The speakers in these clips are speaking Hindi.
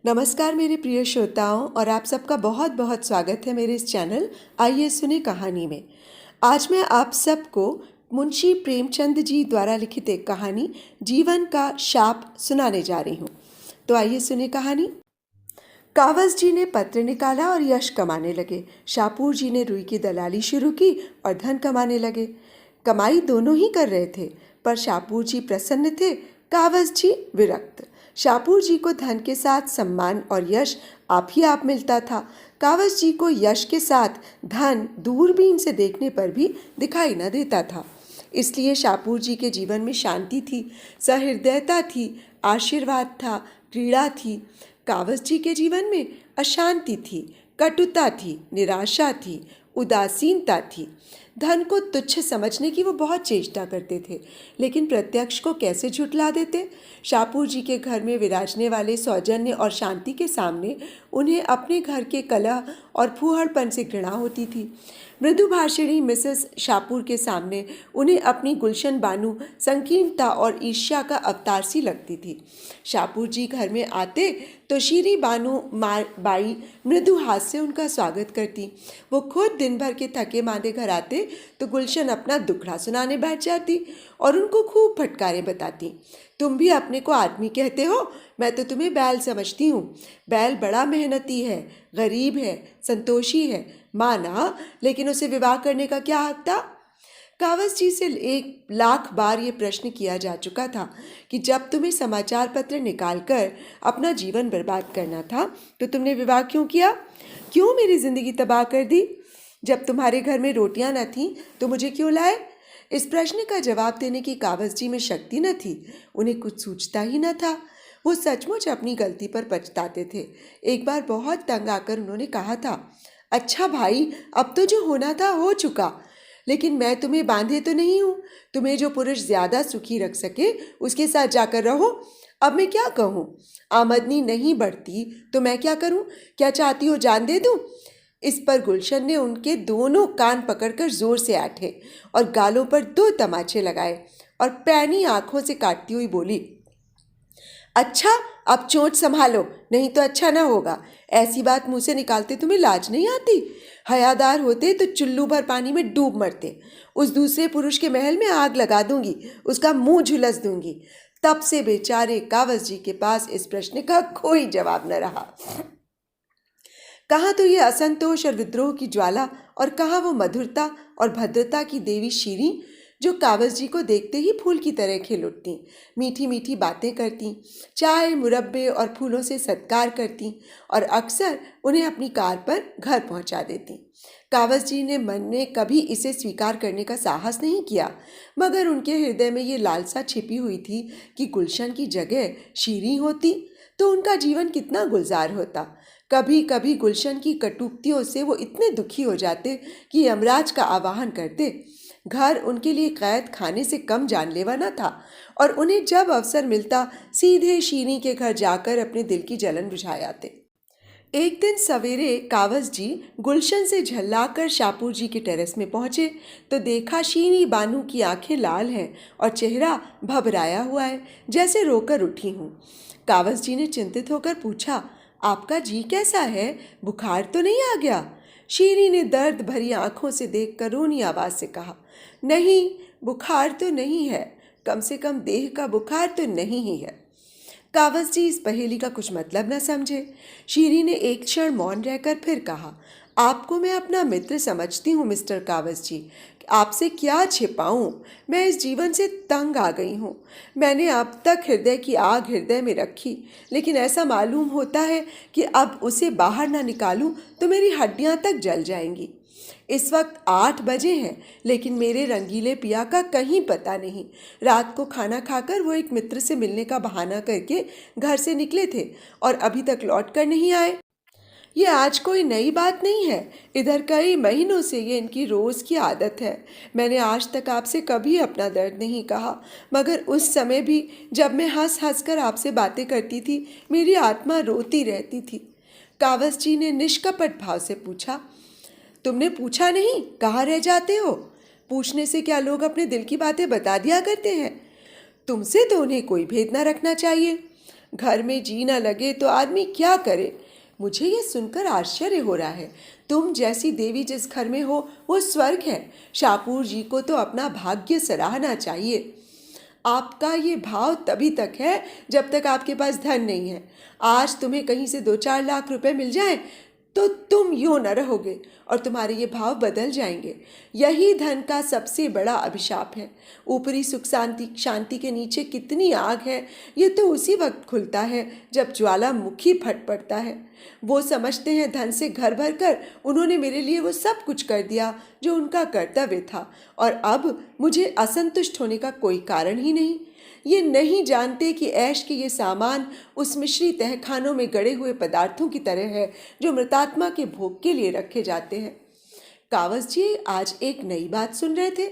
नमस्कार मेरे प्रिय श्रोताओं और आप सबका बहुत बहुत स्वागत है मेरे इस चैनल आइए सुने कहानी में। आज मैं आप सबको मुंशी प्रेमचंद जी द्वारा लिखित एक कहानी जीवन का शाप सुनाने जा रही हूँ। तो आइए सुने कहानी। कावस जी ने पत्र निकाला और यश कमाने लगे। शापूर जी ने रुई की दलाली शुरू की और धन कमाने लगे। कमाई दोनों ही कर रहे थे, पर शापूर जी प्रसन्न थे, कावस जी विरक्त। शापूर जी को धन के साथ सम्मान और यश आप ही आप मिलता था। कावस जी को यश के साथ धन दूरबीन से देखने पर भी दिखाई न देता था। इसलिए शापूर जी के जीवन में शांति थी, सहृदयता थी, आशीर्वाद था, क्रीड़ा थी। कावस जी के जीवन में अशांति थी, कटुता थी, निराशा थी, उदासीनता थी। धन को तुच्छ समझने की वो बहुत चेष्टा करते थे, लेकिन प्रत्यक्ष को कैसे झुठला देते। शापूर जी के घर में विराजने वाले सौजन्य और शांति के सामने उन्हें अपने घर के कलह और फूहड़पन से घृणा होती थी। मृदुभाषिणी मिसेस शापूर के सामने उन्हें अपनी गुलशन बानू संकीर्णता और ईर्ष्या का अवतार सी लगती थी। शापूर जी घर में आते तो शीरी बानू बाई मृदु हाथ से उनका स्वागत करती। वो खुद दिन भर के थके मांदे घर आते तो गुलशन अपना दुखड़ा सुनाने बैठ जाती और उनको खूब फटकारे बताती। तुम भी अपने को आदमी कहते हो, मैं तो तुम्हें बैल समझती हूँ। बैल बड़ा मेहनती है, गरीब है, संतोषी है, माना, लेकिन उसे विवाह करने का क्या हक था। कावस जी से 1,00,000 बार ये प्रश्न किया जा चुका था कि जब तुम्हें समाचार पत्र निकालकर अपना जीवन बर्बाद करना था तो तुमने विवाह क्यों किया? क्यों मेरी जिंदगी तबाह कर दी? जब तुम्हारे घर में रोटियां न थीं तो मुझे क्यों लाए? इस प्रश्न का जवाब देने की कावस जी में शक्ति न थी। उन्हें कुछ सूझता ही न था। वो सचमुच अपनी गलती पर पछताते थे। एक बार बहुत तंग आकर उन्होंने कहा था, अच्छा भाई, अब तो जो होना था हो चुका, लेकिन मैं तुम्हें बांधे तो नहीं हूँ। तुम्हें जो पुरुष ज्यादा सुखी रख सके उसके साथ जाकर रहो। अब मैं क्या कहूँ? आमदनी नहीं बढ़ती तो मैं क्या करूँ? क्या चाहती हो जान दे दूँ? इस पर गुलशन ने उनके दोनों कान पकड़कर जोर से आठे और गालों पर 2 तमाचे लगाए और पैनी आंखों से काटती हुई बोली, अच्छा, अब चोट संभालो, नहीं तो अच्छा ना होगा। ऐसी बात मुंह से निकालते तुम्हें लाज नहीं आती? हयादार होते तो चुल्लू भर पानी में डूब मरते। उस दूसरे पुरुष के महल में आग लगा दूंगी, उसका मुंह झुलस दूंगी। तब से बेचारे कावस जी के पास इस प्रश्न का कोई जवाब न रहा। कहाँ तो ये असंतोष और विद्रोह की ज्वाला और कहाँ वो मधुरता और भद्रता की देवी शीरी जो कावस जी को देखते ही फूल की तरह खिल उठती, मीठी मीठी बातें करती, चाय, मुरब्बे और फूलों से सत्कार करती और अक्सर उन्हें अपनी कार पर घर पहुंचा देती। कावस जी ने मन में कभी इसे स्वीकार करने का साहस नहीं किया, मगर उनके हृदय में ये लालसा छिपी हुई थी कि गुलशन की जगह शीरी होती तो उनका जीवन कितना गुलजार होता। कभी कभी गुलशन की कटुक्तियों से वो इतने दुखी हो जाते कि यमराज का आवाहन करते। घर उनके लिए कैद खाने से कम जानलेवा न था और उन्हें जब अवसर मिलता सीधे शीरी के घर जाकर अपने दिल की जलन बुझा आते। एक दिन सवेरे कावस जी गुलशन से झल्लाकर शापूर जी के टेरेस में पहुंचे तो देखा शीरी बानू की आंखें लाल हैं और चेहरा भभराया हुआ है, जैसे रोकर उठी हूँ। कावस जी ने चिंतित होकर पूछा, आपका जी कैसा है? बुखार तो नहीं आ गया? शीरी ने दर्द भरी आंखों से देखकर रोनी आवाज से कहा, नहीं, बुखार तो नहीं है, कम से कम देह का बुखार तो नहीं ही है। कावस जी इस पहेली का कुछ मतलब न समझे। शीरी ने एक क्षण मौन रहकर फिर कहा, आपको मैं अपना मित्र समझती हूँ मिस्टर कावस जी, आपसे क्या छिपाऊं? मैं इस जीवन से तंग आ गई हूँ। मैंने अब तक हृदय की आग हृदय में रखी, लेकिन ऐसा मालूम होता है कि अब उसे बाहर ना निकालूं तो मेरी हड्डियां तक जल जाएंगी। इस वक्त 8 बजे हैं, लेकिन मेरे रंगीले पिया का कहीं पता नहीं। रात को खाना खाकर वो एक मित्र से मिलने का बहाना करके घर से निकले थे और अभी तक लौट कर नहीं आए। ये आज कोई नई बात नहीं है, इधर कई महीनों से ये इनकी रोज़ की आदत है। मैंने आज तक आपसे कभी अपना दर्द नहीं कहा, मगर उस समय भी जब मैं हंस हंस कर आपसे बातें करती थी, मेरी आत्मा रोती रहती थी। कावस जी ने निष्कपट भाव से पूछा, तुमने पूछा नहीं, कहाँ रह जाते हो? पूछने से क्या लोग अपने दिल की बातें बता दिया करते हैं? तुमसे तो उन्हें कोई भेद न रखना चाहिए। घर में जी न लगे तो आदमी क्या करे। मुझे ये सुनकर आश्चर्य हो रहा है। तुम जैसी देवी जिस घर में हो वो स्वर्ग है। शाहपुर जी को तो अपना भाग्य सराहना चाहिए। आपका ये भाव तभी तक है जब तक आपके पास धन नहीं है। आज तुम्हें कहीं से 2-4 लाख रुपए मिल जाएं तो तुम यूं न रहोगे और तुम्हारे ये भाव बदल जाएंगे। यही धन का सबसे बड़ा अभिशाप है। ऊपरी सुख शांति के नीचे कितनी आग है, ये तो उसी वक्त खुलता है जब ज्वालामुखी फट पड़ता है। वो समझते हैं धन से घर भर कर उन्होंने मेरे लिए वो सब कुछ कर दिया जो उनका कर्तव्य था, और अब मुझे असंतुष्ट होने का कोई कारण ही नहीं। ये नहीं जानते कि ऐश के ये सामान उस मिश्री तहखानों में गड़े हुए पदार्थों की तरह है जो मृतात्मा के भोग के लिए रखे जाते हैं। कावस जी आज एक नई बात सुन रहे थे।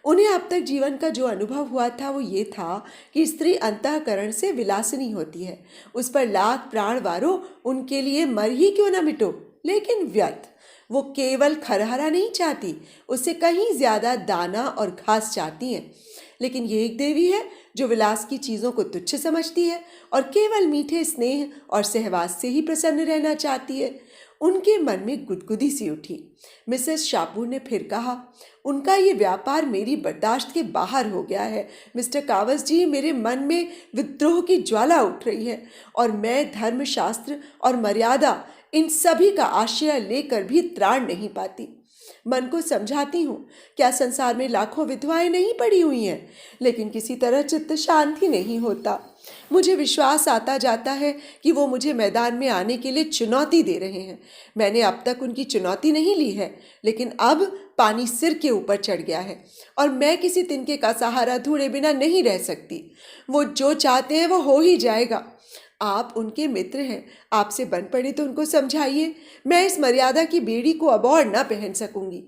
उन्हें अब तक जीवन का जो अनुभव हुआ था वो ये था कि स्त्री अंतःकरण से विलासिनी होती है। उस पर लाख प्राण वारो, उनके लिए मर ही क्यों न मिटो, लेकिन व्यर्थ। वो केवल खरहरा नहीं चाहती, उससे कहीं ज्यादा दाना और घास चाहती हैं। लेकिन ये एक देवी है जो विलास की चीज़ों को तुच्छ समझती है और केवल मीठे स्नेह और सहवास से ही प्रसन्न रहना चाहती है। उनके मन में गुदगुदी सी उठी। मिसेस शाहपुर ने फिर कहा, उनका ये व्यापार मेरी बर्दाश्त के बाहर हो गया है। मिस्टर कावस जी, मेरे मन में विद्रोह की ज्वाला उठ रही है और मैं धर्मशास्त्र और मर्यादा इन सभी का आश्रय लेकर भी त्राण नहीं पाती। मन को समझाती हूँ, क्या संसार में लाखों विधवाएं नहीं पड़ी हुई हैं, लेकिन किसी तरह चित्त शांति नहीं होता। मुझे विश्वास आता जाता है कि वो मुझे मैदान में आने के लिए चुनौती दे रहे हैं। मैंने अब तक उनकी चुनौती नहीं ली है, लेकिन अब पानी सिर के ऊपर चढ़ गया है और मैं किसी तिनके का सहारा ढूंढे बिना नहीं रह सकती। वो जो चाहते हैं वो हो ही जाएगा। आप उनके मित्र हैं, आपसे बन पड़े तो उनको समझाइए। मैं इस मर्यादा की बेड़ी को अब और न पहन सकूंगी।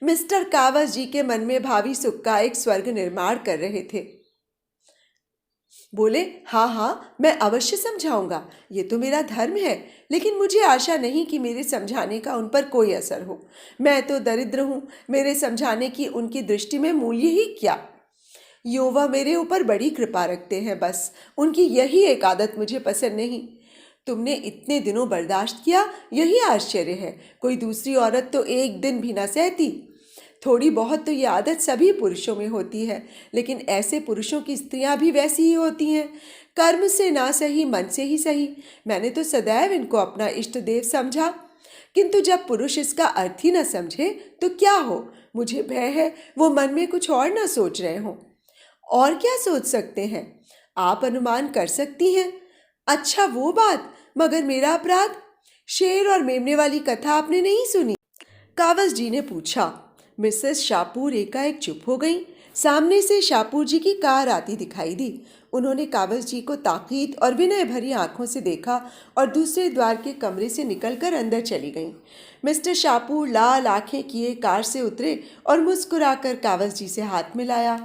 मिस्टर कावस जी के मन में भावी सुख का एक स्वर्ग निर्माण कर रहे थे। बोले, हाँ हाँ, मैं अवश्य समझाऊंगा, ये तो मेरा धर्म है। लेकिन मुझे आशा नहीं कि मेरे समझाने का उन पर कोई असर हो। मैं तो दरिद्र हूँ, मेरे समझाने की उनकी दृष्टि में मूल्य ही क्या। युवा मेरे ऊपर बड़ी कृपा रखते हैं, बस उनकी यही एक आदत मुझे पसंद नहीं। तुमने इतने दिनों बर्दाश्त किया, यही आश्चर्य है। कोई दूसरी औरत तो एक दिन भी ना सहती। थोड़ी बहुत तो ये आदत सभी पुरुषों में होती है, लेकिन ऐसे पुरुषों की स्त्रियां भी वैसी ही होती हैं। कर्म से ना सही, मन से ही सही। मैंने तो सदैव इनको अपना इष्ट देव समझा, किंतु जब पुरुष इसका अर्थ ही न समझे तो क्या हो। मुझे भय है वो मन में कुछ और न सोच रहे हों। और क्या सोच सकते हैं, आप अनुमान कर सकती हैं। अच्छा वो बात, मगर मेरा अपराध? शेर और मेमने वाली कथा आपने नहीं सुनी? कावस जी ने पूछा। मिसेस शाहपुर एकाएक चुप हो गई। सामने से शाहपुर जी की कार आती दिखाई दी। उन्होंने कावस जी को ताकीद और विनय भरी आंखों से देखा और दूसरे द्वार के कमरे से निकलकर अंदर चली गईं। मिस्टर शाहपुर लाल आंखें किए कार से उतरे और मुस्कुराकर कावस जी से हाथ मिलाया।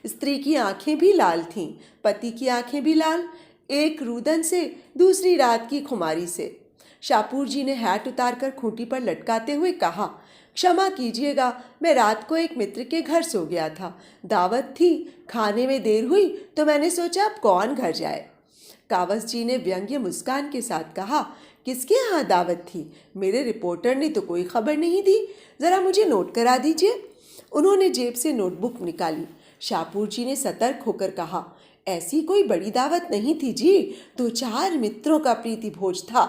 स्त्री की आंखें भी लाल थीं, पति की आंखें भी लाल, एक रुदन से, दूसरी रात की खुमारी से। शाहपुर जी ने हैट उतारकर खूंटी पर लटकाते हुए कहा, क्षमा कीजिएगा, मैं रात को एक मित्र के घर सो गया था। दावत थी, खाने में देर हुई तो मैंने सोचा अब कौन घर जाए। कावस जी ने व्यंग्य मुस्कान के साथ कहा, किसके यहाँ दावत थी? मेरे रिपोर्टर ने तो कोई खबर नहीं दी, जरा मुझे नोट करा दीजिए। उन्होंने जेब से नोटबुक निकाली। शाहपुर जी ने सतर्क होकर कहा, ऐसी कोई बड़ी दावत नहीं थी जी, 2-4 मित्रों का प्रीति भोज था।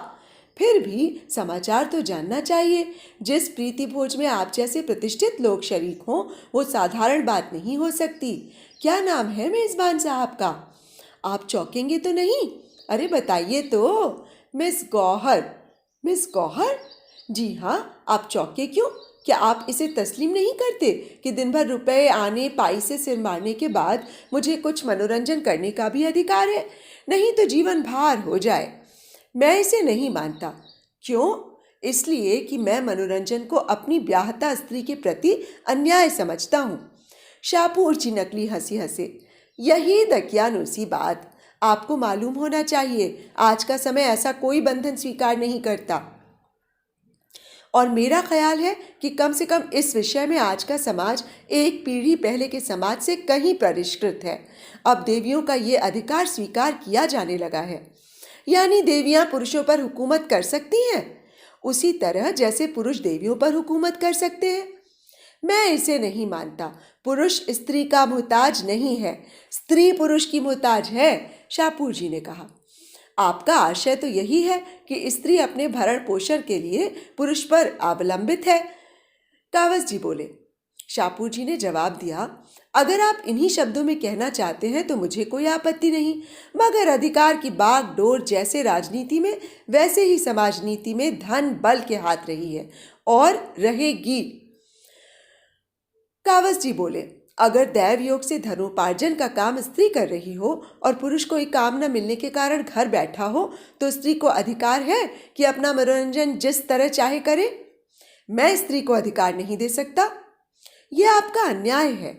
फिर भी समाचार तो जानना चाहिए। जिस प्रीति भोज में आप जैसे प्रतिष्ठित लोग शरीक हों वो साधारण बात नहीं हो सकती। क्या नाम है मेजबान साहब का? आप चौंकेंगे तो नहीं? अरे बताइए तो। मिस गौहर। मिस गौहर? जी हाँ, आप चौंके क्यों? क्या आप इसे तस्लीम नहीं करते कि दिन भर रुपए आने पाई से सिर मारने के बाद मुझे कुछ मनोरंजन करने का भी अधिकार है? नहीं तो जीवन भार हो जाए। मैं इसे नहीं मानता। क्यों? इसलिए कि मैं मनोरंजन को अपनी ब्याहता स्त्री के प्रति अन्याय समझता हूँ। शाहपुर जी नकली हंसी हंसे। यही दकियानूसी बात। आपको मालूम होना चाहिए, आज का समय ऐसा कोई बंधन स्वीकार नहीं करता। और मेरा ख्याल है कि कम से कम इस विषय में आज का समाज एक पीढ़ी पहले के समाज से कहीं परिष्कृत है। अब देवियों का ये अधिकार स्वीकार किया जाने लगा है, यानी देवियां पुरुषों पर हुकूमत कर सकती हैं, उसी तरह जैसे पुरुष देवियों पर हुकूमत कर सकते हैं। मैं इसे नहीं मानता। पुरुष स्त्री का मोहताज नहीं है, स्त्री पुरुष की मोहताज है, शाहपुर जी ने कहा। आपका आशय तो यही है कि स्त्री अपने भरण पोषण के लिए पुरुष पर अवलंबित है, कावस जी बोले। शाहपुर जी ने जवाब दिया, अगर आप इन्हीं शब्दों में कहना चाहते हैं तो मुझे कोई आपत्ति नहीं, मगर अधिकार की बागडोर जैसे राजनीति में वैसे ही समाज नीति में धन बल के हाथ रही है और रहेगी। कावस जी बोले, अगर दैव योग से धनोपार्जन का काम स्त्री कर रही हो और पुरुष कोई काम न मिलने के कारण घर बैठा हो तो स्त्री को अधिकार है कि अपना मनोरंजन जिस तरह चाहे करे। मैं स्त्री को अधिकार नहीं दे सकता। यह आपका अन्याय है।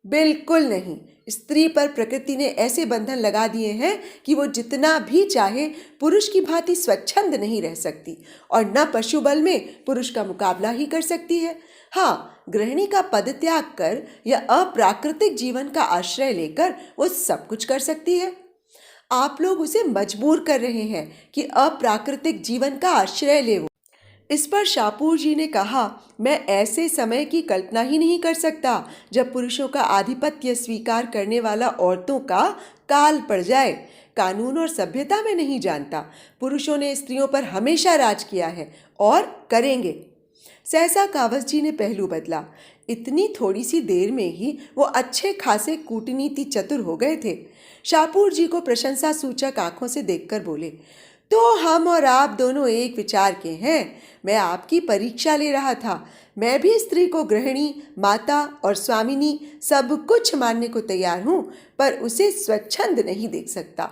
बिल्कुल नहीं। स्त्री पर प्रकृति ने ऐसे बंधन लगा दिए हैं कि वो जितना भी चाहे पुरुष की भांति स्वच्छंद नहीं रह सकती और न पशु बल में पुरुष का मुकाबला ही कर सकती है। हाँ, गृहिणी का पद त्याग कर या अप्राकृतिक जीवन का आश्रय लेकर वो सब कुछ कर सकती है। आप लोग उसे मजबूर कर रहे हैं कि अप्राकृतिक जीवन का आश्रय ले वो। इस पर शाहपुर जी ने कहा, मैं ऐसे समय की कल्पना ही नहीं कर सकता जब पुरुषों का आधिपत्य स्वीकार करने वाला औरतों का काल पड़ जाए। कानून और सभ्यता में नहीं जानता। पुरुषों ने स्त्रियों पर हमेशा राज किया है और करेंगे। सहसा कावस जी ने पहलू बदला। इतनी थोड़ी सी देर में ही वो अच्छे खासे कूटनीति चतुर हो गए थे। शाहपुर जी को प्रशंसा सूचक आंखों से देखकर बोले, तो हम और आप दोनों एक विचार के हैं। मैं आपकी परीक्षा ले रहा था। मैं भी स्त्री को गृहिणी, माता और स्वामिनी सब कुछ मानने को तैयार हूँ, पर उसे स्वच्छंद नहीं देख सकता।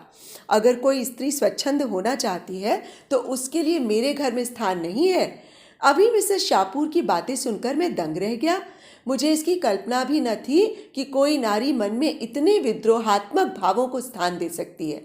अगर कोई स्त्री स्वच्छंद होना चाहती है तो उसके लिए मेरे घर में स्थान नहीं है। अभी मिसेस शाहपुर की बातें सुनकर मैं दंग रह गया। मुझे इसकी कल्पना भी न थी कि कोई नारी मन में इतने विद्रोहात्मक भावों को स्थान दे सकती है।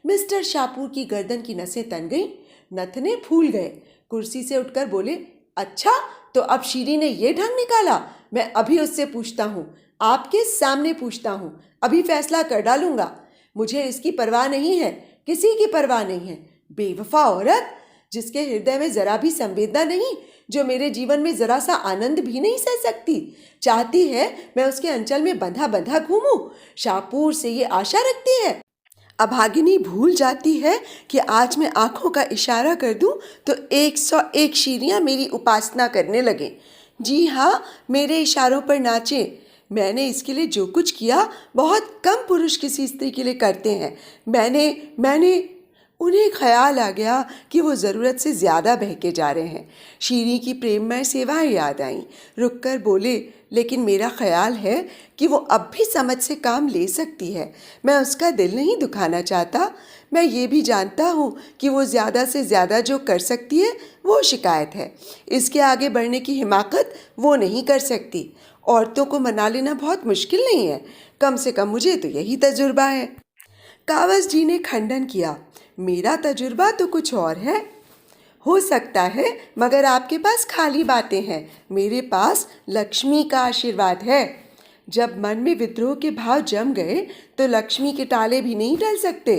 मिस्टर शाहपुर की गर्दन की नसें तन गईं, नथने फूल गए। कुर्सी से उठकर बोले, अच्छा तो अब शीरी ने ये ढंग निकाला। मैं अभी उससे पूछता हूँ, आपके सामने पूछता हूँ, अभी फैसला कर डालूंगा। मुझे इसकी परवाह नहीं है, किसी की परवाह नहीं है। बेवफा औरत, जिसके हृदय में जरा भी संवेदना नहीं, जो मेरे जीवन में जरा सा आनंद भी नहीं सह सकती, चाहती है मैं उसके अंचल में बंधा बंधा घूमूं। शाहपुर से ये आशा रखती है। अभागिनी भूल जाती है कि आज मैं आंखों का इशारा कर दूं तो 101 शीरियां मेरी उपासना करने लगे। जी हाँ, मेरे इशारों पर नाचे। मैंने इसके लिए जो कुछ किया बहुत कम पुरुष किसी स्त्री के लिए करते हैं। मैंने उन्हें ख्याल आ गया कि वो ज़रूरत से ज़्यादा बहके जा रहे हैं। शीरी की प्रेममय सेवाएं याद आईं। रुककर बोले, लेकिन मेरा ख्याल है कि वो अब भी समझ से काम ले सकती है। मैं उसका दिल नहीं दुखाना चाहता। मैं ये भी जानता हूँ कि वो ज़्यादा से ज़्यादा जो कर सकती है वो शिकायत है। इसके आगे बढ़ने की हिमाकत वो नहीं कर सकती। औरतों को मना लेना बहुत मुश्किल नहीं है। कम से कम मुझे तो यही तजुर्बा है। कावस जी ने खंडन किया, मेरा तजुर्बा तो कुछ और है। हो सकता है, मगर आपके पास खाली बातें हैं। मेरे पास लक्ष्मी का आशीर्वाद है। जब मन में विद्रोह के भाव जम गए तो लक्ष्मी के टाले भी नहीं टल सकते।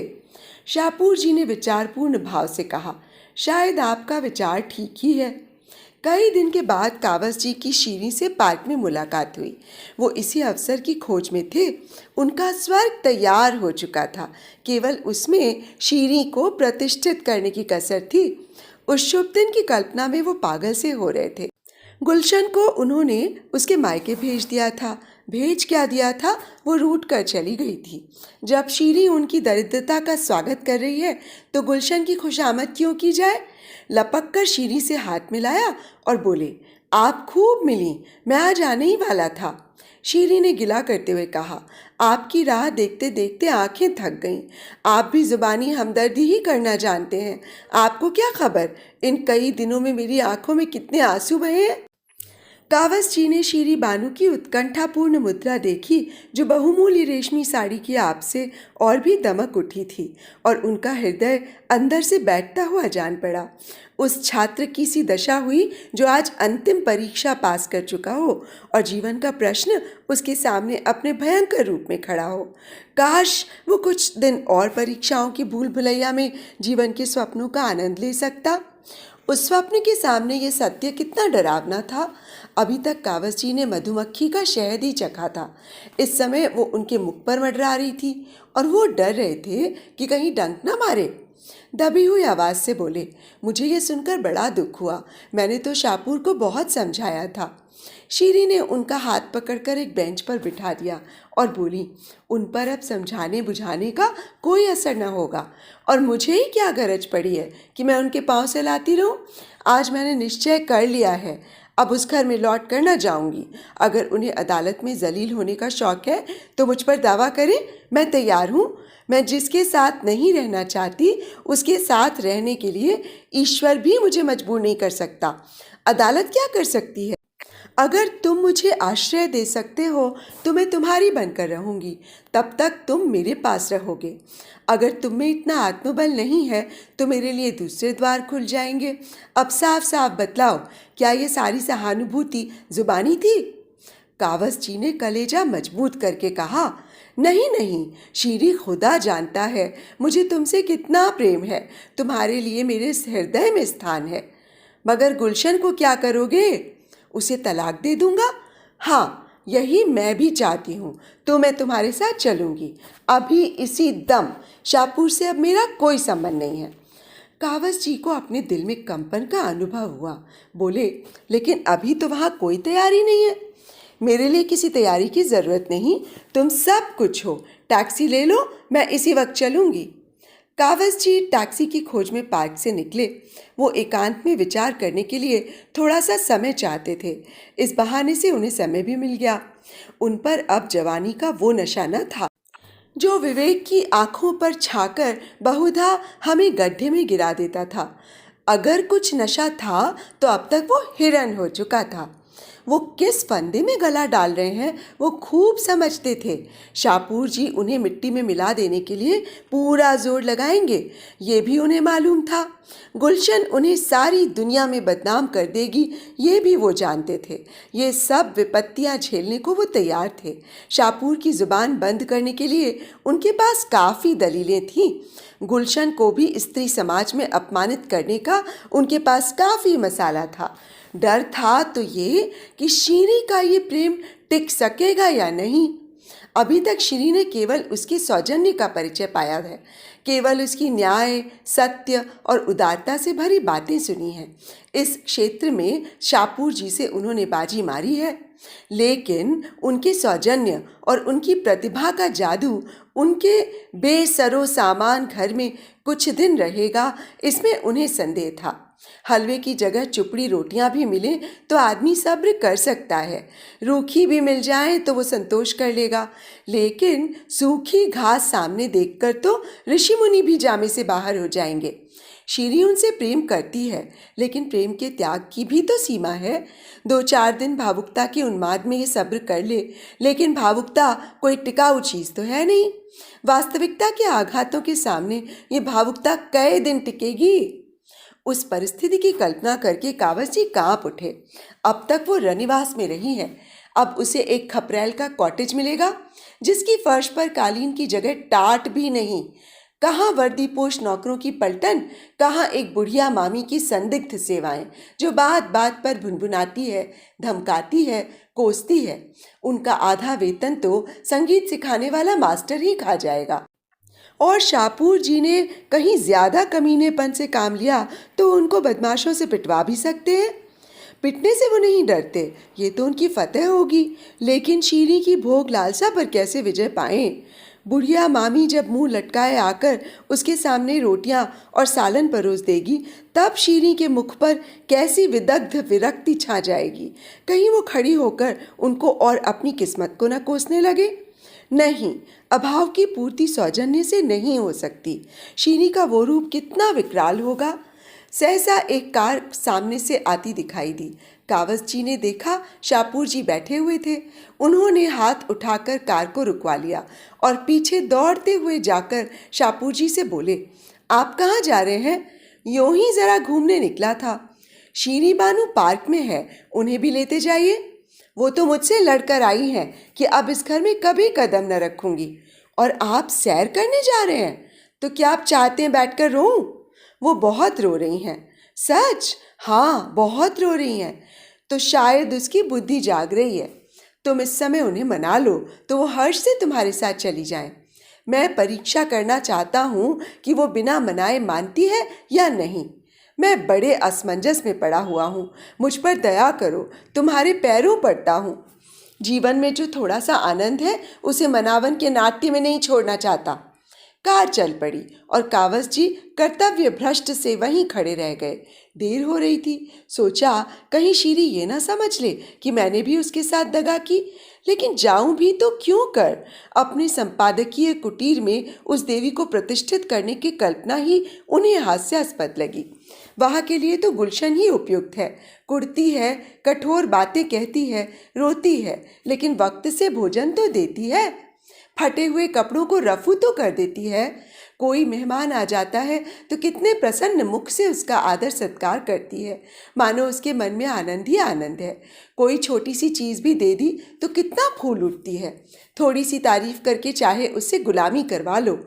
शाहपुर जी ने विचारपूर्ण भाव से कहा, शायद आपका विचार ठीक ही है। कई दिन के बाद कावस जी की शीरी से पार्क में मुलाकात हुई। वो इसी अवसर की खोज में थे। उनका स्वर्ग तैयार हो चुका था, केवल उसमें शीरी को प्रतिष्ठित करने की कसर थी। उस शुभ दिन की कल्पना में वो पागल से हो रहे थे। गुलशन को उन्होंने उसके मायके भेज दिया था। भेज क्या दिया था, वो रूठ कर चली गई थी। जब शीरी उनकी दरिद्रता का स्वागत कर रही है तो गुलशन की खुशामद क्यों की जाए। लपक कर शीरी से हाथ मिलाया और बोले, आप खूब मिली, मैं आज आने ही वाला था। शीरी ने गिला करते हुए कहा, आपकी राह देखते देखते आंखें थक गईं। आप भी जुबानी हमदर्दी ही करना जानते हैं। आपको क्या खबर इन कई दिनों में मेरी आंखों में कितने आंसू बहे हैं। कावस जी ने शीरी बानू की उत्कंठापूर्ण मुद्रा देखी, जो बहुमूल्य रेशमी साड़ी की आप से और भी दमक उठी थी, और उनका हृदय अंदर से बैठता हुआ जान पड़ा। उस छात्र की सी दशा हुई जो आज अंतिम परीक्षा पास कर चुका हो और जीवन का प्रश्न उसके सामने अपने भयंकर रूप में खड़ा हो। काश वो कुछ दिन और परीक्षाओं की भूल भुलैया में जीवन के स्वप्नों का आनंद ले सकता। उस स्वप्न के सामने ये सत्य कितना डरावना था। अभी तक कावस जी ने मधुमक्खी का शहद ही चखा था। इस समय वो उनके मुख पर मंडरा रही थी और वो डर रहे थे कि कहीं डंक न मारे। दबी हुई आवाज़ से बोले, मुझे ये सुनकर बड़ा दुख हुआ। मैंने तो शाहपुर को बहुत समझाया था। शीरी ने उनका हाथ पकड़कर एक बेंच पर बिठा दिया और बोली, उन पर अब समझाने बुझाने का कोई असर न होगा, और मुझे ही क्या गरज पड़ी है कि मैं उनके पाँव से लाती रहूं। आज मैंने निश्चय कर लिया है, अब उस घर में लौट कर न जाऊंगी। अगर उन्हें अदालत में जलील होने का शौक है तो मुझ पर दावा करें, मैं तैयार हूँ। मैं जिसके साथ नहीं रहना चाहती उसके साथ रहने के लिए ईश्वर भी मुझे मजबूर नहीं कर सकता। अदालत क्या कर सकती है? अगर तुम मुझे आश्रय दे सकते हो तो मैं तुम्हारी बनकर रहूंगी, तब तक तुम मेरे पास रहोगे। अगर तुम में इतना आत्मबल नहीं है तो मेरे लिए दूसरे द्वार खुल जाएंगे। अब साफ साफ बतलाओ, क्या ये सारी सहानुभूति जुबानी थी? कावस जी ने कलेजा मजबूत करके कहा, नहीं नहीं शीरी, खुदा जानता है मुझे तुमसे कितना प्रेम है। तुम्हारे लिए मेरे हृदय में स्थान है। मगर गुलशन को क्या करोगे? उसे तलाक दे दूंगा। हाँ, यही मैं भी चाहती हूँ, तो मैं तुम्हारे साथ चलूँगी। अभी इसी दम। शाहपुर से अब मेरा कोई संबंध नहीं है। कावस जी को अपने दिल में कंपन का अनुभव हुआ। बोले, लेकिन अभी तो वहाँ कोई तैयारी नहीं है। मेरे लिए किसी तैयारी की ज़रूरत नहीं, तुम सब कुछ हो। टैक्सी ले लो, मैं इसी वक्त चलूँगी। कावस जी टैक्सी की खोज में पार्क से निकले। वो एकांत में विचार करने के लिए थोड़ा सा समय चाहते थे। इस बहाने से उन्हें समय भी मिल गया। उन पर अब जवानी का वो नशा न था जो विवेक की आंखों पर छाकर बहुधा हमें गड्ढे में गिरा देता था। अगर कुछ नशा था तो अब तक वो हिरन हो चुका था। वो किस फंदे में गला डाल रहे हैं वो खूब समझते थे। शाहपुर जी उन्हें मिट्टी में मिला देने के लिए पूरा जोर लगाएंगे, ये भी उन्हें मालूम था। गुलशन उन्हें सारी दुनिया में बदनाम कर देगी, ये भी वो जानते थे। ये सब विपत्तियां झेलने को वो तैयार थे। शाहपुर की जुबान बंद करने के लिए उनके पास काफ़ी दलीलें थीं। गुलशन को भी स्त्री समाज में अपमानित करने का उनके पास काफ़ी मसाला था। डर था तो ये कि शीरी का ये प्रेम टिक सकेगा या नहीं। अभी तक शीरी ने केवल उसके सौजन्य का परिचय पाया है, केवल उसकी न्याय, सत्य और उदारता से भरी बातें सुनी हैं। इस क्षेत्र में शाहपुर जी से उन्होंने बाजी मारी है, लेकिन उनके सौजन्य और उनकी प्रतिभा का जादू उनके बेसरो सामान घर में कुछ दिन रहेगा, इसमें उन्हें संदेह था। हलवे की जगह चुपड़ी रोटियां भी मिले तो आदमी सब्र कर सकता है, रूखी भी मिल जाए तो वो संतोष कर लेगा, लेकिन सूखी घास सामने देखकर तो ऋषि मुनि भी जामे से बाहर हो जाएंगे। शीरी उनसे प्रेम करती है, लेकिन प्रेम के त्याग की भी तो सीमा है। 2-4 दिन भावुकता के उन्माद में ये सब्र कर ले, लेकिन भावुकता कोई टिकाऊ चीज़ तो है नहीं। वास्तविकता के आघातों के सामने ये भावुकता कई दिन टिकेगी? उस परिस्थिति की कल्पना करके कावस जी कांप उठे। अब तक वो रनिवास में रही है, अब उसे एक खपरेल का कॉटेज मिलेगा जिसकी फर्श पर कालीन की जगह टाट भी नहीं। कहाँ वर्दीपोश नौकरों की पलटन, कहाँ एक बुढ़िया मामी की संदिग्ध सेवाएं जो बात बात पर भुनभुनाती है, धमकाती है, कोसती है। उनका आधा वेतन तो संगीत सिखाने वाला मास्टर ही खा जाएगा। और शाहपुर जी ने कहीं ज़्यादा कमीनेपन से काम लिया तो उनको बदमाशों से पिटवा भी सकते हैं। पिटने से वो नहीं डरते, ये तो उनकी फतेह होगी, लेकिन शीरी की भोग लालसा पर कैसे विजय पाएं? बुढ़िया मामी जब मुंह लटकाए आकर उसके सामने रोटियां और सालन परोस देगी, तब शीरी के मुख पर कैसी विदग्ध विरक्ति छा जाएगी। कहीं वो खड़ी होकर उनको और अपनी किस्मत को न कोसने लगे। नहीं, अभाव की पूर्ति सौजन्य से नहीं हो सकती। शीरी का वो रूप कितना विकराल होगा। सहसा एक कार सामने से आती दिखाई दी। कावस जी ने देखा शाहपुर जी बैठे हुए थे। उन्होंने हाथ उठाकर कार को रुकवा लिया और पीछे दौड़ते हुए जाकर शाहपुर जी से बोले, आप कहाँ जा रहे हैं? यूं ही जरा घूमने निकला था। शीरी बानू पार्क में है, उन्हें भी लेते जाइए। वो तो मुझसे लड़कर आई हैं कि अब इस घर में कभी कदम न रखूंगी। और आप सैर करने जा रहे हैं? तो क्या आप चाहते हैं बैठकर रोऊं? वो बहुत रो रही हैं। सच? हाँ, बहुत रो रही हैं। तो शायद उसकी बुद्धि जाग रही है। तुम इस समय उन्हें मना लो तो वो हर्ष से तुम्हारे साथ चली जाएं। मैं परीक्षा करना चाहता हूँ कि वो बिना मनाए मानती है या नहीं। मैं बड़े असमंजस में पड़ा हुआ हूँ। मुझ पर दया करो, तुम्हारे पैरों पड़ता हूँ। जीवन में जो थोड़ा सा आनंद है उसे मनावन के नाट्य में नहीं छोड़ना चाहता। कार चल पड़ी और कावस जी कर्तव्य भ्रष्ट से वहीं खड़े रह गए। देर हो रही थी। सोचा कहीं शीरी ये ना समझ ले कि मैंने भी उसके साथ दगा की। लेकिन जाऊं भी तो क्यों कर? अपने संपादकीय कुटीर में उस देवी को प्रतिष्ठित करने की कल्पना ही उन्हें हास्यास्पद लगी। वहाँ के लिए तो गुलशन ही उपयुक्त है। कुड़ती है, कठोर बातें कहती है, रोती है, लेकिन वक्त से भोजन तो देती है। फटे हुए कपड़ों को रफू तो कर देती है। कोई मेहमान आ जाता है तो कितने प्रसन्न मुख से उसका आदर सत्कार करती है, मानो उसके मन में आनंद ही आनंद है। कोई छोटी सी चीज़ भी दे दी तो कितना फूल उठती है। थोड़ी सी तारीफ करके चाहे उससे गुलामी करवा लो।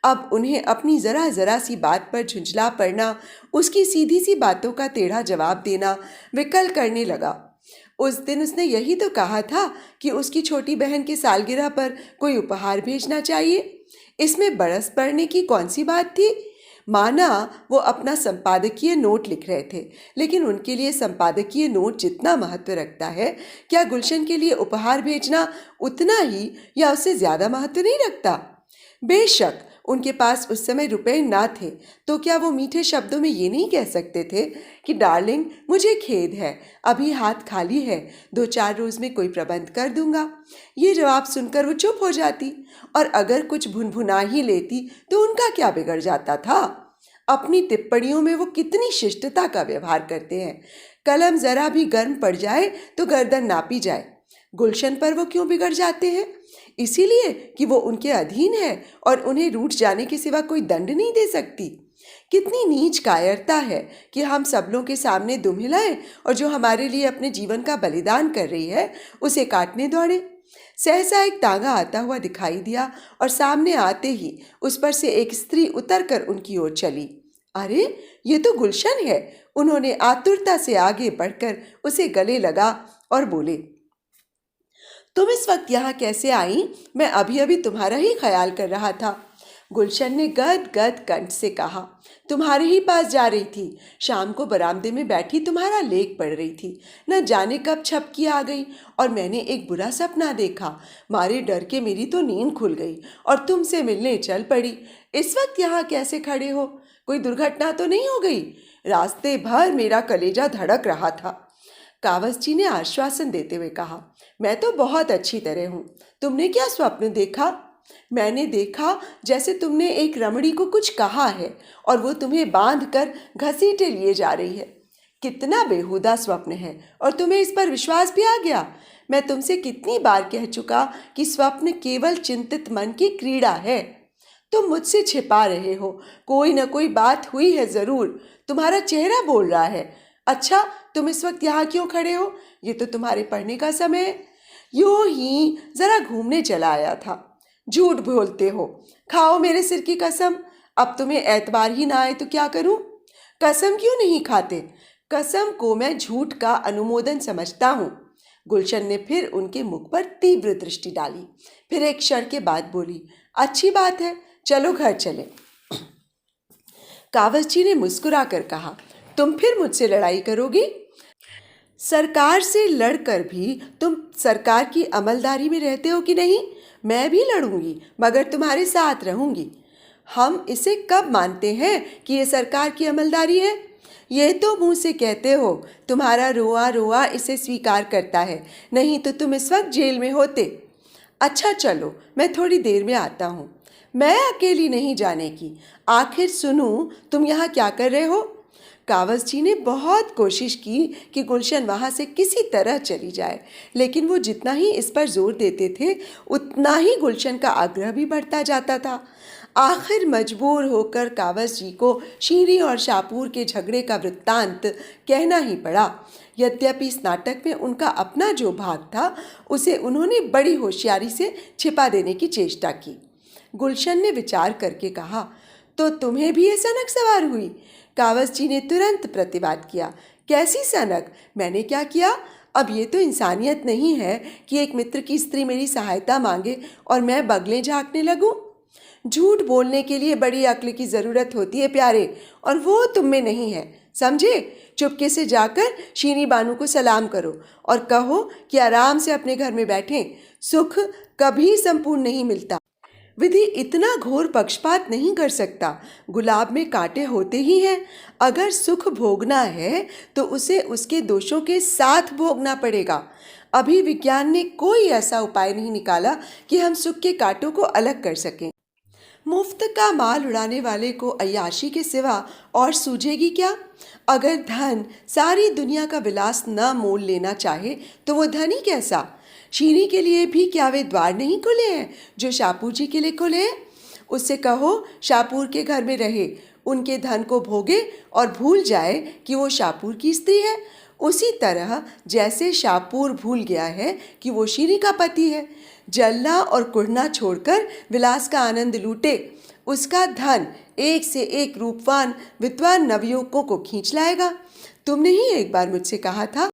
अब उन्हें अपनी ज़रा ज़रा सी बात पर झुंझला पड़ना, उसकी सीधी सी बातों का टेढ़ा जवाब देना विकल करने लगा। उस दिन उसने यही तो कहा था कि उसकी छोटी बहन की सालगिरह पर कोई उपहार भेजना चाहिए। इसमें बरस पड़ने की कौन सी बात थी? माना वो अपना संपादकीय नोट लिख रहे थे, लेकिन उनके लिए संपादकीय नोट जितना महत्व रखता है, क्या गुलशन के लिए उपहार भेजना उतना ही या उससे ज़्यादा महत्व नहीं रखता? बेशक उनके पास उस समय रुपए ना थे, तो क्या वो मीठे शब्दों में ये नहीं कह सकते थे कि डार्लिंग मुझे खेद है, अभी हाथ खाली है, 2-4 रोज़ में कोई प्रबंध कर दूंगा। ये जवाब सुनकर वो चुप हो जाती, और अगर कुछ भुनभुना ही लेती तो उनका क्या बिगड़ जाता था। अपनी टिप्पणियों में वो कितनी शिष्टता का व्यवहार करते हैं। कलम जरा भी गर्म पड़ जाए तो गर्दन नापी जाए। गुलशन पर वो क्यों बिगड़ जाते हैं? इसीलिए कि वो उनके अधीन है और उन्हें रूठ जाने के सिवा कोई दंड नहीं दे सकती। कितनी नीच कायरता है कि हम सबलों के सामने दुम हिलाएं और जो हमारे लिए अपने जीवन का बलिदान कर रही है उसे काटने दौड़े। सहसा एक तांगा आता हुआ दिखाई दिया और सामने आते ही उस पर से एक स्त्री उतरकर उनकी ओर चली। अरे ये तो गुलशन है। उन्होंने आतुरता से आगे बढ़कर उसे गले लगा और बोले, तुम इस वक्त यहाँ कैसे आई? मैं अभी अभी तुम्हारा ही ख्याल कर रहा था। गुलशन ने गद गद कंठ से कहा, तुम्हारे ही पास जा रही थी। शाम को बरामदे में बैठी तुम्हारा लेख पढ़ रही थी। न जाने कब झपकी आ गई और मैंने एक बुरा सपना देखा। मारे डर के मेरी तो नींद खुल गई और तुमसे मिलने चल पड़ी। इस वक्त यहाँ कैसे खड़े हो? कोई दुर्घटना तो नहीं हो गई? रास्ते भर मेरा कलेजा धड़क रहा था। कावस जी ने आश्वासन देते हुए कहा, मैं तो बहुत अच्छी तरह हूँ। तुमने क्या स्वप्न देखा? मैंने देखा जैसे तुमने एक रमणी को कुछ कहा है और वो तुम्हें बांध कर घसीटे लिए जा रही है। कितना बेहुदा स्वप्न है और तुम्हें इस पर विश्वास भी आ गया। मैं तुमसे कितनी बार कह चुका कि स्वप्न केवल चिंतित मन की क्रीड़ा है। तुम मुझसे छिपा रहे हो। कोई न कोई बात हुई है ज़रूर। तुम्हारा चेहरा बोल रहा है। अच्छा, तुम इस वक्त यहाँ क्यों खड़े हो? ये तो तुम्हारे पढ़ने का समय है। यूं ही जरा घूमने चला आया था। झूठ बोलते हो। खाओ मेरे सिर की कसम। अब तुम्हें एतबार ही ना आए तो क्या करूं? कसम क्यों नहीं खाते? कसम को मैं झूठ का अनुमोदन समझता हूँ। गुलशन ने फिर उनके मुख पर तीव्र दृष्टि डाली। फिर एक क्षण के बाद बोली, अच्छी बात है, चलो घर चले। कावस जी ने मुस्कुरा कर कहा, तुम फिर मुझसे लड़ाई करोगी? सरकार से लड़कर भी तुम सरकार की अमलदारी में रहते हो कि नहीं? मैं भी लड़ूंगी, मगर तुम्हारे साथ रहूंगी। हम इसे कब मानते हैं कि ये सरकार की अमलदारी है? ये तो मुंह से कहते हो, तुम्हारा रोआ रोआ इसे स्वीकार करता है, नहीं तो तुम इस वक्त जेल में होते। अच्छा चलो, मैं थोड़ी देर में आता हूँ। मैं अकेली नहीं जाने की। आखिर सुनूं, तुम यहाँ क्या कर रहे हो? कावस जी ने बहुत कोशिश की कि गुलशन वहाँ से किसी तरह चली जाए, लेकिन वो जितना ही इस पर जोर देते थे उतना ही गुलशन का आग्रह भी बढ़ता जाता था। आखिर मजबूर होकर कावस जी को शीरी और शाहपुर के झगड़े का वृत्तांत कहना ही पड़ा। यद्यपि इस नाटक में उनका अपना जो भाग था उसे उन्होंने बड़ी होशियारी से छिपा देने की चेष्टा की। गुलशन ने विचार करके कहा, तो तुम्हें भी ये सनक सवार हुई? कावस जी ने तुरंत प्रतिवाद किया, कैसी सनक? मैंने क्या किया? अब ये तो इंसानियत नहीं है कि एक मित्र की स्त्री मेरी सहायता मांगे और मैं बगलें झाँकने लगूं। झूठ बोलने के लिए बड़ी अक्ल की ज़रूरत होती है प्यारे, और वो तुम में नहीं है, समझे? चुपके से जाकर शीनी बानू को सलाम करो और कहो कि आराम से अपने घर में बैठें। सुख कभी संपूर्ण नहीं मिलता। विधि इतना घोर पक्षपात नहीं कर सकता। गुलाब में कांटे होते ही हैं। अगर सुख भोगना है तो उसे उसके दोषों के साथ भोगना पड़ेगा। अभी विज्ञान ने कोई ऐसा उपाय नहीं निकाला कि हम सुख के कांटों को अलग कर सकें। मुफ्त का माल उड़ाने वाले को अय्याशी के सिवा और सूझेगी क्या? अगर धन सारी दुनिया का विलास न मोल लेना चाहे तो वो धन ही कैसा? शीनी के लिए भी क्या वे द्वार नहीं खुले हैं जो शाहपुर जी के लिए खुले हैं? उससे कहो शाहपुर के घर में रहे, उनके धन को भोगे और भूल जाए कि वो शाहपुर की स्त्री है, उसी तरह जैसे शाहपुर भूल गया है कि वो शीनी का पति है। जलना और कुढ़ना छोड़कर विलास का आनंद लूटे। उसका धन एक से एक रूपवान विद्वान नवयुवकों को खींच लाएगा। तुमने ही एक बार मुझसे कहा था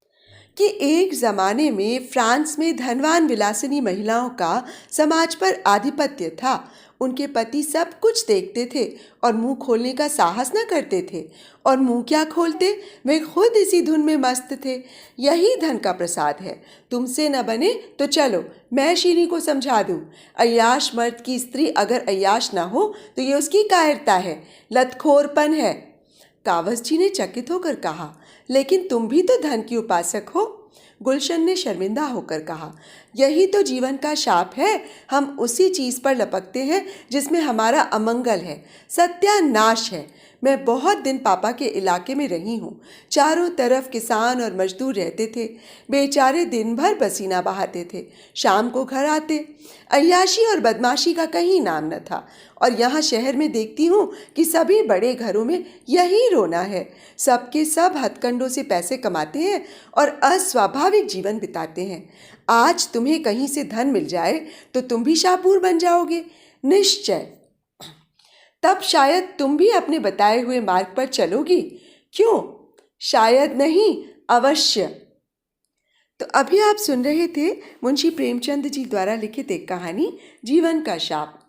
कि एक ज़माने में फ्रांस में धनवान विलासिनी महिलाओं का समाज पर आधिपत्य था। उनके पति सब कुछ देखते थे और मुंह खोलने का साहस न करते थे, और मुंह क्या खोलते, वे खुद इसी धुन में मस्त थे। यही धन का प्रसाद है। तुमसे न बने तो चलो मैं शीनी को समझा दूं। अय्याश मर्द की स्त्री अगर अय्याश न हो तो ये उसकी कायरता है, लतखोरपन है। कावस जी ने चकित होकर कहा, लेकिन तुम भी तो धन की उपासक हो। गुलशन ने शर्मिंदा होकर कहा, यही तो जीवन का शाप है। हम उसी चीज़ पर लपकते हैं जिसमें हमारा अमंगल है, सत्यानाश है। मैं बहुत दिन पापा के इलाके में रही हूँ। चारों तरफ किसान और मजदूर रहते थे। बेचारे दिन भर पसीना बहाते थे, शाम को घर आते। अय्याशी और बदमाशी का कहीं नाम न था। और यहाँ शहर में देखती हूँ कि सभी बड़े घरों में यही रोना है। सबके सब हथकंडों से पैसे कमाते हैं और अस्वाभाविक जीवन बिताते हैं। आज तुम्हें कहीं से धन मिल जाए तो तुम भी शाहपुर बन जाओगे, निश्चय। तब शायद तुम भी अपने बताए हुए मार्ग पर चलोगी। क्यों? शायद नहीं, अवश्य। तो अभी आप सुन रहे थे मुंशी प्रेमचंद जी द्वारा लिखित एक कहानी, जीवन का शाप।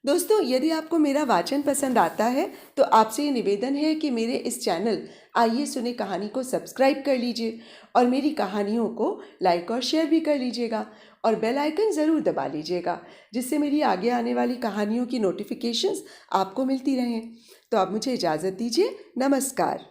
दोस्तों, यदि आपको मेरा वाचन पसंद आता है तो आपसे ये निवेदन है कि मेरे इस चैनल आइए सुने कहानी को सब्सक्राइब कर लीजिए और मेरी कहानियों को लाइक और शेयर भी कर लीजिएगा, और बेल आइकन ज़रूर दबा लीजिएगा, जिससे मेरी आगे आने वाली कहानियों की नोटिफिकेशंस आपको मिलती रहें। तो अब मुझे इजाज़त दीजिए। नमस्कार।